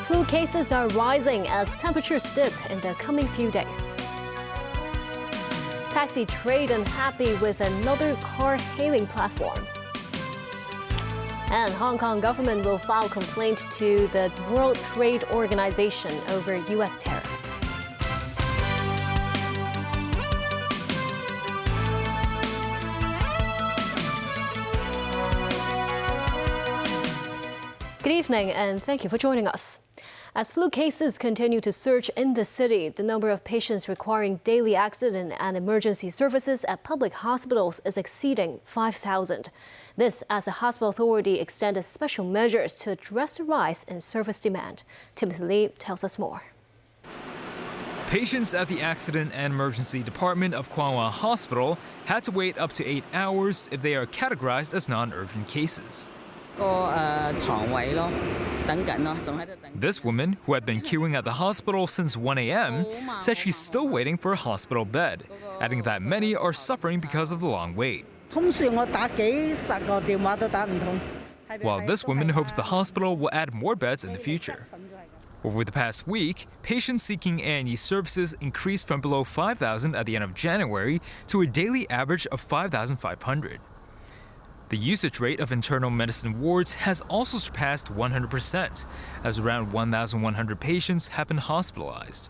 Flu cases are rising as temperatures dip in the coming few days. Taxi trade unhappy with another car-hailing platform. And Hong Kong government will file complaint to the World Trade Organization over U.S. tariffs. Good evening and thank you for joining us. As flu cases continue to surge in the city, the number of patients requiring daily accident and emergency services at public hospitals is exceeding 5,000. This as the hospital authority extended special measures to address the rise in service demand. Timothy Lee tells us more. Patients at the Accident and Emergency Department of Kwang Wah Hospital had to wait up to 8 hours if they are categorized as non-urgent cases. This woman, who had been queuing at the hospital since 1 a.m., said she's still waiting for a hospital bed, adding that many are suffering because of the long wait. While this woman hopes the hospital will add more beds in the future. Over the past week, patients seeking A&E services increased from below 5,000 at the end of January to a daily average of 5,500. The usage rate of internal medicine wards has also surpassed 100%, as around 1,100 patients have been hospitalized.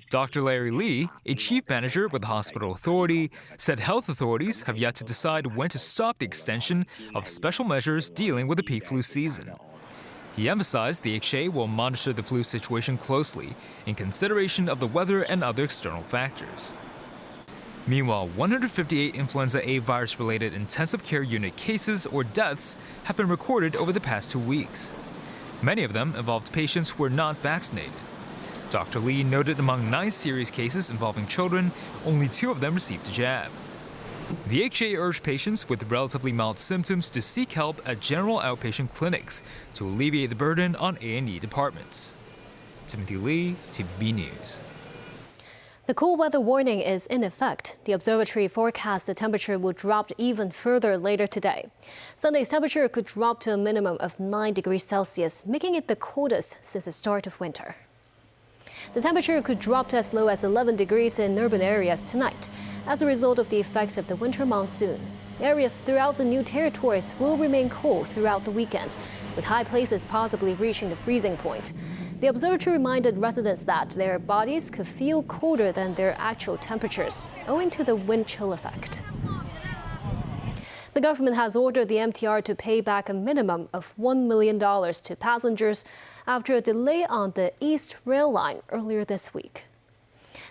Dr. Larry Lee, a chief manager with the hospital authority, said health authorities have yet to decide when to stop the extension of special measures dealing with the peak flu season. He emphasized the HA will monitor the flu situation closely in consideration of the weather and other external factors. Meanwhile, 158 influenza A virus-related intensive care unit cases or deaths have been recorded over the past 2 weeks. Many of them involved patients who were not vaccinated. Dr. Lee noted among 9 serious cases involving children, only 2 of them received a jab. The HA urged patients with relatively mild symptoms to seek help at general outpatient clinics to alleviate the burden on A&E departments. Timothy Lee, TVB News. The cool weather warning is in effect. The observatory forecasts the temperature will drop even further later today. Sunday's temperature could drop to a minimum of 9 degrees Celsius, making it the coldest since the start of winter. The temperature could drop to as low as 11 degrees in urban areas tonight as a result of the effects of the winter monsoon. Areas throughout the new territories will remain cool throughout the weekend, with high places possibly reaching the freezing point. The observatory reminded residents that their bodies could feel colder than their actual temperatures, owing to the wind chill effect. The government has ordered the MTR to pay back a minimum of $1 million to passengers after a delay on the East Rail Line earlier this week.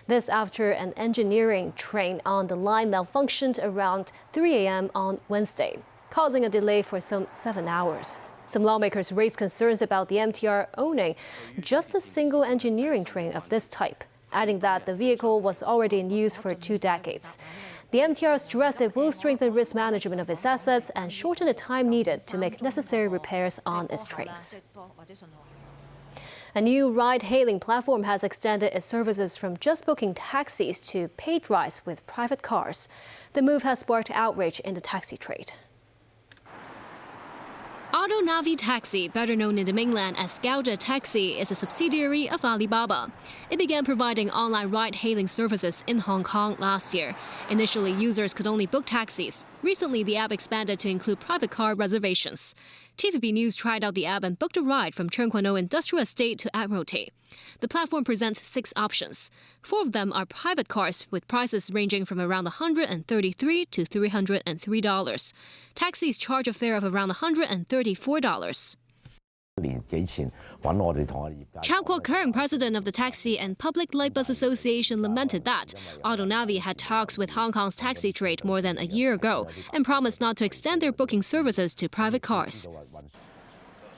This after an engineering train on the line malfunctioned around 3 a.m. on Wednesday, causing a delay for some 7 hours. Some lawmakers raised concerns about the MTR owning just a single engineering train of this type, adding that the vehicle was already in use for 2 decades. The MTR stressed it will strengthen risk management of its assets and shorten the time needed to make necessary repairs on its trains. A new ride-hailing platform has extended its services from just booking taxis to paid rides with private cars. The move has sparked outrage in the taxi trade. AutoNavi Taxi, better known in the mainland as Gauda Taxi, is a subsidiary of Alibaba. It began providing online ride-hailing services in Hong Kong last year. Initially, users could only book taxis. Recently, the app expanded to include private car reservations. TVB News tried out the app and booked a ride from Cheung Kwan O Industrial Estate to Admiralty. The platform presents 6 options. 4 of them are private cars with prices ranging from around $133 to $303. Taxis charge a fare of around $134. Chow Kwok Keung, president of the Taxi and Public Light Bus Association, lamented that AutoNavi had talks with Hong Kong's taxi trade more than a year ago and promised not to extend their booking services to private cars.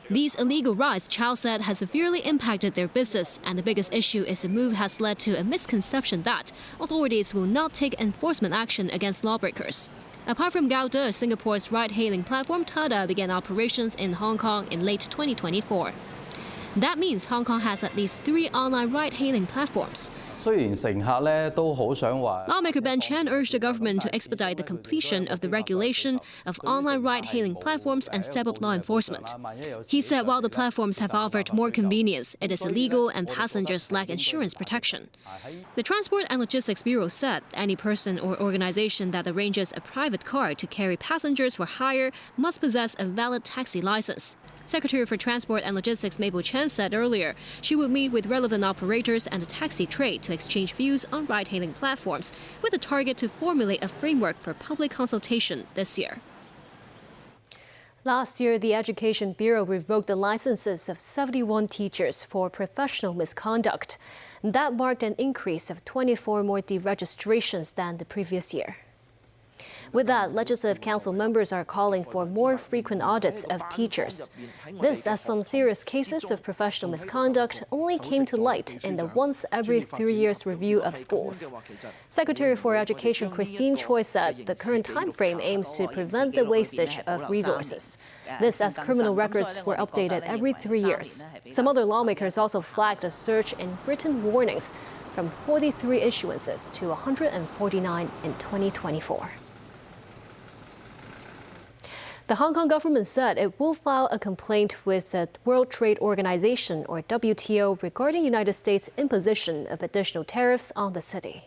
These illegal rides, Chow said, has severely impacted their business, and the biggest issue is the move has led to a misconception that authorities will not take enforcement action against lawbreakers. Apart from Gauda, Singapore's ride-hailing platform Tada began operations in Hong Kong in late 2024. That means Hong Kong has at least 3 online ride-hailing platforms. 雖然乘客咧都好想話。 Lawmaker Ben Chan urged the government to expedite the completion of the regulation of online ride-hailing platforms and step up law enforcement. He said while the platforms have offered more convenience, it is illegal and passengers lack insurance protection. The Transport and Logistics Bureau said any person or organization that arranges a private car to carry passengers for hire must possess a valid taxi license. Secretary for Transport and Logistics Mabel Chan said earlier she would meet with relevant operators and the taxi trade to exchange views on ride-hailing platforms with a target to formulate a framework for public consultation this year. Last year, the Education Bureau revoked the licenses of 71 teachers for professional misconduct. That marked an increase of 24 more deregistrations than the previous year. With that, Legislative Council members are calling for more frequent audits of teachers. This as some serious cases of professional misconduct only came to light in the once every 3 years review of schools. Secretary for Education Christine Choi said the current time frame aims to prevent the wastage of resources. This as criminal records were updated every 3 years. Some other lawmakers also flagged a surge in written warnings from 43 issuances to 149 in 2024. The Hong Kong government said it will file a complaint with the World Trade Organization, or WTO, regarding United States' imposition of additional tariffs on the city.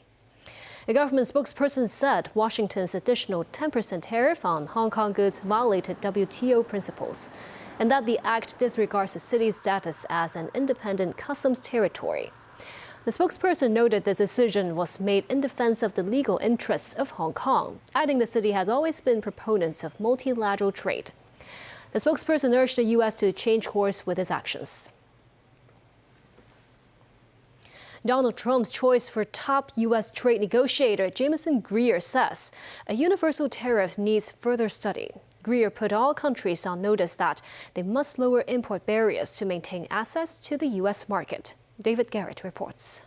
A government spokesperson said Washington's additional 10% tariff on Hong Kong goods violated WTO principles, and that the act disregards the city's status as an independent customs territory. The spokesperson noted the decision was made in defense of the legal interests of Hong Kong, adding the city has always been proponents of multilateral trade. The spokesperson urged the U.S. to change course with its actions. Donald Trump's choice for top U.S. trade negotiator Jamieson Greer says a universal tariff needs further study. Greer put all countries on notice that they must lower import barriers to maintain access to the U.S. market. David Garrett reports.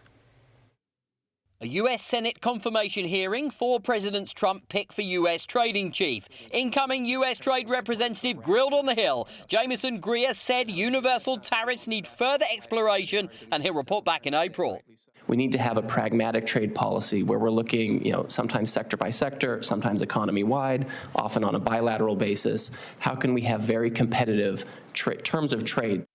A US Senate confirmation hearing for President Trump's pick for US trading chief. Incoming US Trade Representative grilled on the Hill, Jamieson Greer said universal tariffs need further exploration, and he'll report back in April. We need to have a pragmatic trade policy where we're looking, sometimes sector by sector, sometimes economy-wide, often on a bilateral basis. How can we have very competitive terms of trade?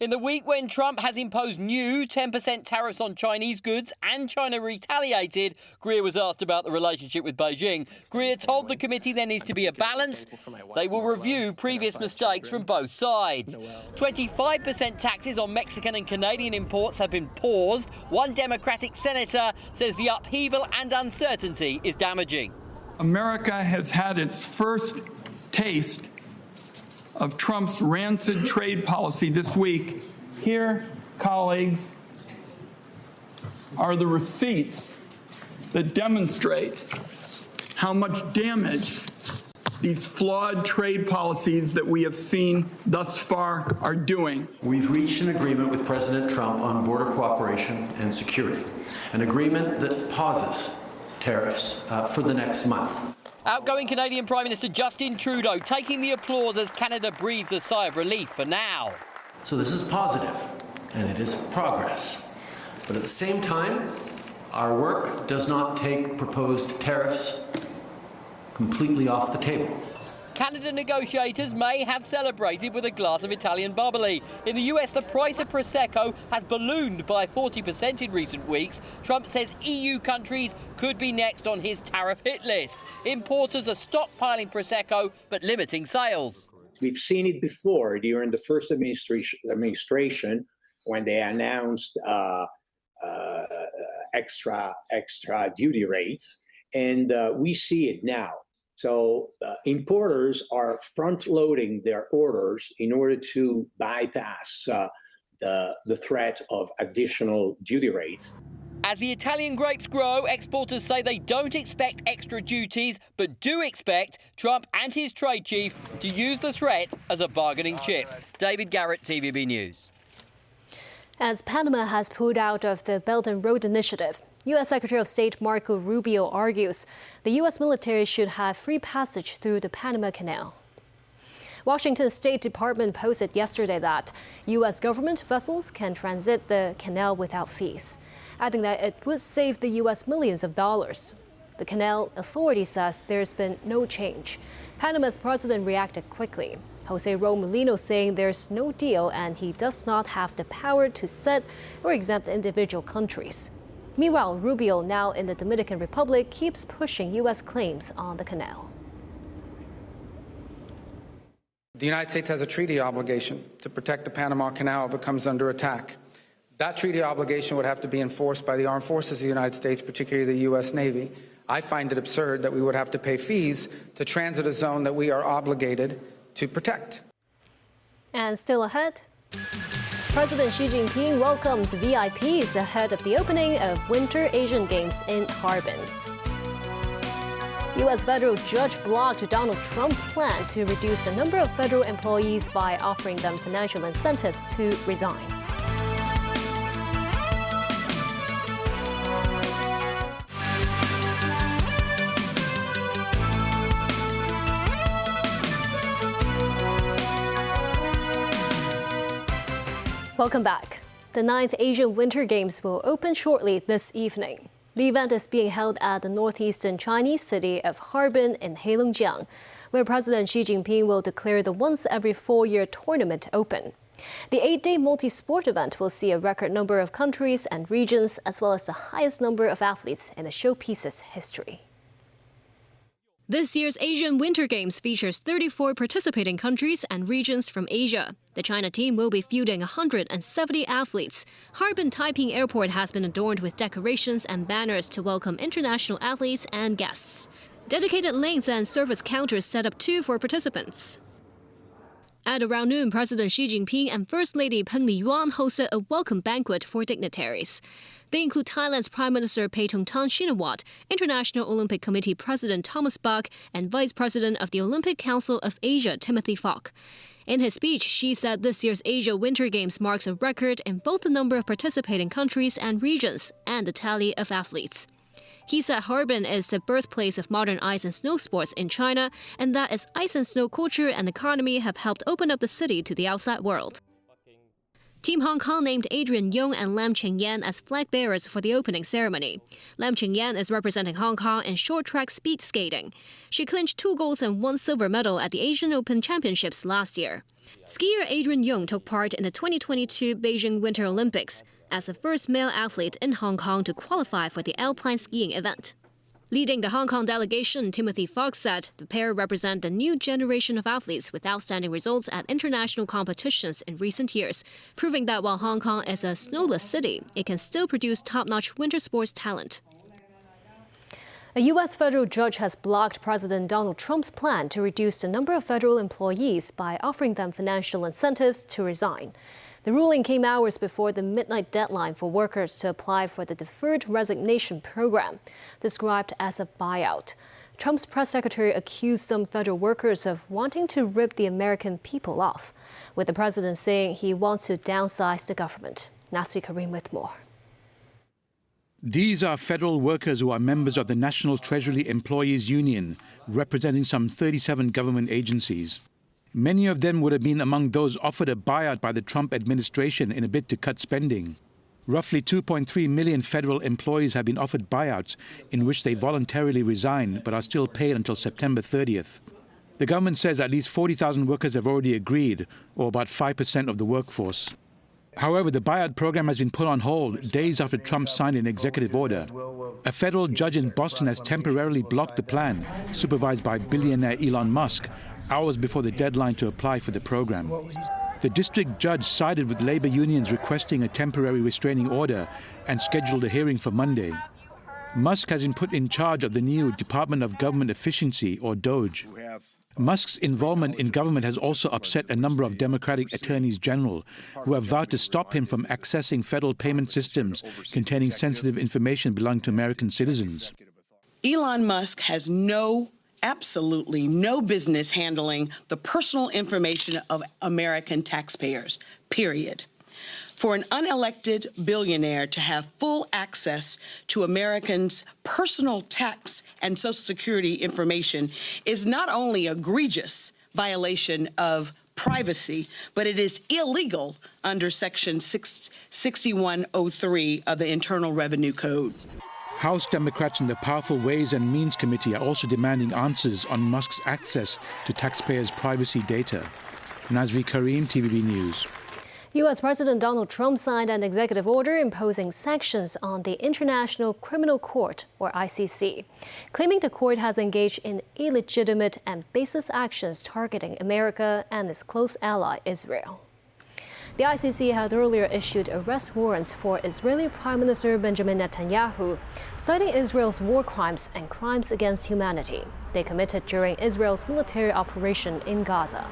In the week when Trump has imposed new 10% tariffs on Chinese goods and China retaliated, Greer was asked about the relationship with Beijing. Greer told the committee there needs to be a balance. They will review previous mistakes from both sides. 25% taxes on Mexican and Canadian imports have been paused. One Democratic senator says the upheaval and uncertainty is damaging. America has had its first taste of Trump's rancid trade policy this week. Here, colleagues, are the receipts that demonstrate how much damage these flawed trade policies that we have seen thus far are doing. We've reached an agreement with President Trump on border cooperation and security, an agreement that pauses tariffs for the next month. Outgoing Canadian Prime Minister Justin Trudeau taking the applause as Canada breathes a sigh of relief for now. So this is positive, and it is progress. But at the same time, our work does not take proposed tariffs completely off the table. Canada negotiators may have celebrated with a glass of Italian bubbly. In the US, the price of Prosecco has ballooned by 40% in recent weeks. Trump says EU countries could be next on his tariff hit list. Importers are stockpiling Prosecco, but limiting sales. We've seen it before during the first administration when they announced extra duty rates, and we see it now. So importers are front-loading their orders in order to bypass the threat of additional duty rates. As the Italian grapes grow, exporters say they don't expect extra duties, but do expect Trump and his trade chief to use the threat as a bargaining chip. David Garrett, TVB News. As Panama has pulled out of the Belt and Road Initiative, U.S. Secretary of State Marco Rubio argues the U.S. military should have free passage through the Panama Canal. Washington State Department posted yesterday that U.S. government vessels can transit the canal without fees, adding that it would save the U.S. millions of dollars. The Canal Authority says there's been no change. Panama's president reacted quickly. Jose Molino saying there's no deal and he does not have the power to set or exempt individual countries. Meanwhile, Rubio, now in the Dominican Republic, keeps pushing U.S. claims on the canal. The United States has a treaty obligation to protect the Panama Canal if it comes under attack. That treaty obligation would have to be enforced by the armed forces of the United States, particularly the U.S. Navy. I find it absurd that we would have to pay fees to transit a zone that we are obligated to protect. And still ahead, President Xi Jinping welcomes VIPs ahead of the opening of Winter Asian Games in Harbin. U.S. federal judge blocked Donald Trump's plan to reduce the number of federal employees by offering them financial incentives to resign. Welcome back. The 9th Asian Winter Games will open shortly this evening. The event is being held at the northeastern Chinese city of Harbin in Heilongjiang, where President Xi Jinping will declare the once every 4-year tournament open. The 8-day multi-sport event will see a record number of countries and regions, as well as the highest number of athletes in the showpiece's history. This year's Asian Winter Games features 34 participating countries and regions from Asia. The China team will be fielding 170 athletes. Harbin Taiping Airport has been adorned with decorations and banners to welcome international athletes and guests. Dedicated lanes and service counters set up too for participants. At around noon, President Xi Jinping and First Lady Peng Liyuan hosted a welcome banquet for dignitaries. They include Thailand's Prime Minister Paetongtarn Shinawatra, International Olympic Committee President Thomas Bach, and Vice President of the Olympic Council of Asia Timothy Falk. In his speech, Xi said this year's Asia Winter Games marks a record in both the number of participating countries and regions and the tally of athletes. He said Harbin is the birthplace of modern ice and snow sports in China, and that its ice and snow culture and economy have helped open up the city to the outside world. Team Hong Kong named Adrian Yong and Lam Chingyan as flag bearers for the opening ceremony. Lam Chingyan is representing Hong Kong in short track speed skating. She clinched 2 golds and 1 silver medal at the Asian Open Championships last year. Skier Adrian Yong took part in the 2022 Beijing Winter Olympics as the first male athlete in Hong Kong to qualify for the alpine skiing event. Leading the Hong Kong delegation, Timothy Fox said the pair represent the new generation of athletes with outstanding results at international competitions in recent years, proving that while Hong Kong is a snowless city, it can still produce top-notch winter sports talent. A U.S. federal judge has blocked President Donald Trump's plan to reduce the number of federal employees by offering them financial incentives to resign. The ruling came hours before the midnight deadline for workers to apply for the Deferred Resignation Program, described as a buyout. Trump's press secretary accused some federal workers of wanting to rip the American people off, with the president saying he wants to downsize the government. Nasri Karim with more. These are federal workers who are members of the National Treasury Employees Union, representing some 37 government agencies. Many of them would have been among those offered a buyout by the Trump administration in a bid to cut spending. Roughly 2.3 million federal employees have been offered buyouts in which they voluntarily resign but are still paid until September 30th. The government says at least 40,000 workers have already agreed, or about 5% of the workforce. However, the buyout program has been put on hold days after Trump signed an executive order. A federal judge in Boston has temporarily blocked the plan, supervised by billionaire Elon Musk, hours before the deadline to apply for the program. The district judge sided with labor unions requesting a temporary restraining order and scheduled a hearing for Monday. Musk has been put in charge of the new Department of Government Efficiency, or DOGE. Musk's involvement in government has also upset a number of Democratic attorneys general who have vowed to stop him from accessing federal payment systems containing sensitive information belonging to American citizens. Elon Musk has absolutely no business handling the personal information of American taxpayers, period. For an unelected billionaire to have full access to Americans' personal tax and Social Security information is not only egregious, violation of privacy, but it is illegal under Section 6103 of the Internal Revenue Code. House Democrats in the powerful Ways and Means Committee are also demanding answers on Musk's access to taxpayers' privacy data. Nazri Karim, TVB News. U.S. President Donald Trump signed an executive order imposing sanctions on the International Criminal Court, or ICC, claiming the court has engaged in illegitimate and baseless actions targeting America and its close ally, Israel. The ICC had earlier issued arrest warrants for Israeli Prime Minister Benjamin Netanyahu, citing Israel's war crimes and crimes against humanity they committed during Israel's military operation in Gaza.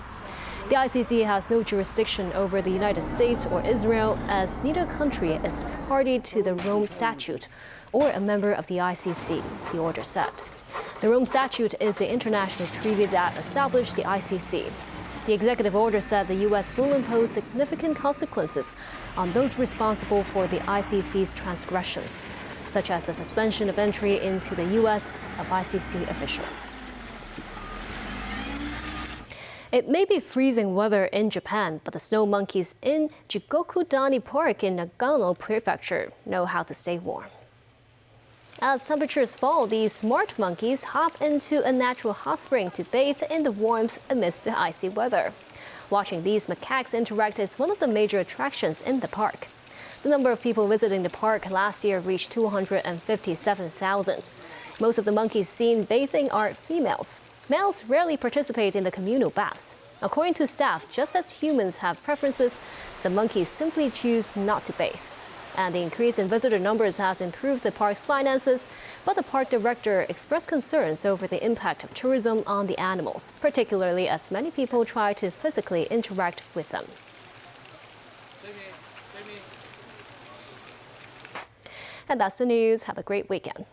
The ICC has no jurisdiction over the United States or Israel, as neither country is party to the Rome Statute or a member of the ICC, the order said. The Rome Statute is the international treaty that established the ICC. The executive order said the U.S. will impose significant consequences on those responsible for the ICC's transgressions, such as the suspension of entry into the U.S. of ICC officials. It may be freezing weather in Japan, but the snow monkeys in Jigokudani Park in Nagano Prefecture know how to stay warm. As temperatures fall, these smart monkeys hop into a natural hot spring to bathe in the warmth amidst the icy weather. Watching these macaques interact is one of the major attractions in the park. The number of people visiting the park last year reached 257,000. Most of the monkeys seen bathing are females. Males rarely participate in the communal baths. According to staff, just as humans have preferences, some monkeys simply choose not to bathe. And the increase in visitor numbers has improved the park's finances, but the park director expressed concerns over the impact of tourism on the animals, particularly as many people try to physically interact with them. And that's the news. Have a great weekend.